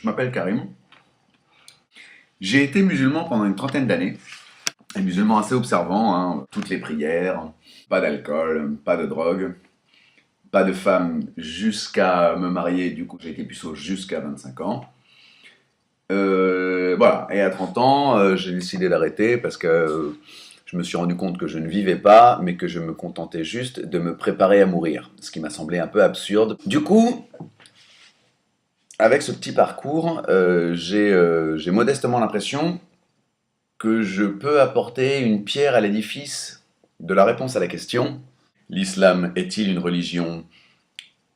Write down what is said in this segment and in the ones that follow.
Je m'appelle Karim. J'ai été musulman pendant une trentaine d'années. Un musulman assez observant, hein. Toutes les prières, pas d'alcool, pas de drogue, pas de femme jusqu'à me marier. Du coup, j'ai été puceau jusqu'à 25 ans. Voilà. Et à 30 ans, j'ai décidé d'arrêter parce que je me suis rendu compte que je ne vivais pas, mais que je me contentais juste de me préparer à mourir. Ce qui m'a semblé un peu absurde. Du coup, avec ce petit parcours, j'ai modestement l'impression que je peux apporter une pierre à l'édifice de la réponse à la question: l'islam est-il une religion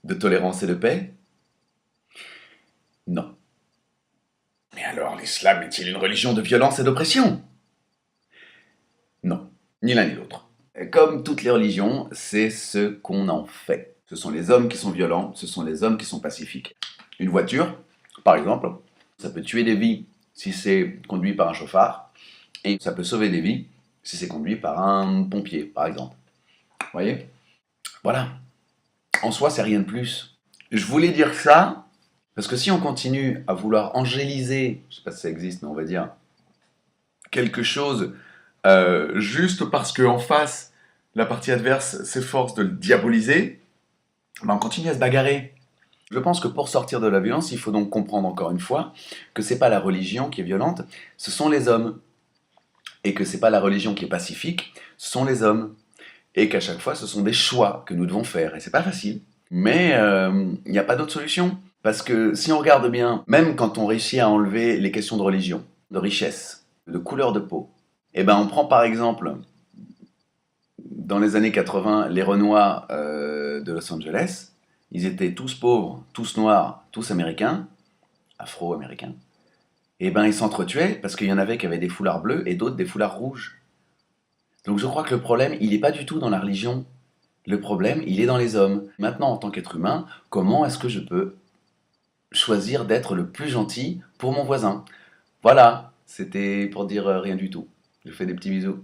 de tolérance et de paix? Non. Mais alors, l'islam est-il une religion de violence et d'oppression? Non, ni l'un ni l'autre. Comme toutes les religions, c'est ce qu'on en fait. Ce sont les hommes qui sont violents, ce sont les hommes qui sont pacifiques. Une voiture, par exemple, ça peut tuer des vies si c'est conduit par un chauffard, et ça peut sauver des vies si c'est conduit par un pompier, par exemple. Vous voyez? Voilà. En soi, c'est rien de plus. Je voulais dire ça parce que si on continue à vouloir angéliser, je sais pas si ça existe, mais on va dire quelque chose juste parce qu'en face, la partie adverse s'efforce de le diaboliser, ben on continue à se bagarrer. Je pense que pour sortir de la violence, il faut donc comprendre encore une fois que c'est pas la religion qui est violente, ce sont les hommes. Et que c'est pas la religion qui est pacifique, ce sont les hommes. Et qu'à chaque fois, ce sont des choix que nous devons faire. Et c'est pas facile. Mais il n'y a pas d'autre solution. Parce que si on regarde bien, même quand on réussit à enlever les questions de religion, de richesse, de couleur de peau, eh ben on prend par exemple, dans les années 80, les Renois de Los Angeles. Ils étaient tous pauvres, tous noirs, tous américains, afro-américains. Et ben ils s'entretuaient parce qu'il y en avait qui avaient des foulards bleus et d'autres des foulards rouges. Donc je crois que le problème, il n'est pas du tout dans la religion. Le problème, il est dans les hommes. Maintenant, en tant qu'être humain, comment est-ce que je peux choisir d'être le plus gentil pour mon voisin? Voilà, c'était pour dire rien du tout. Je fais des petits bisous.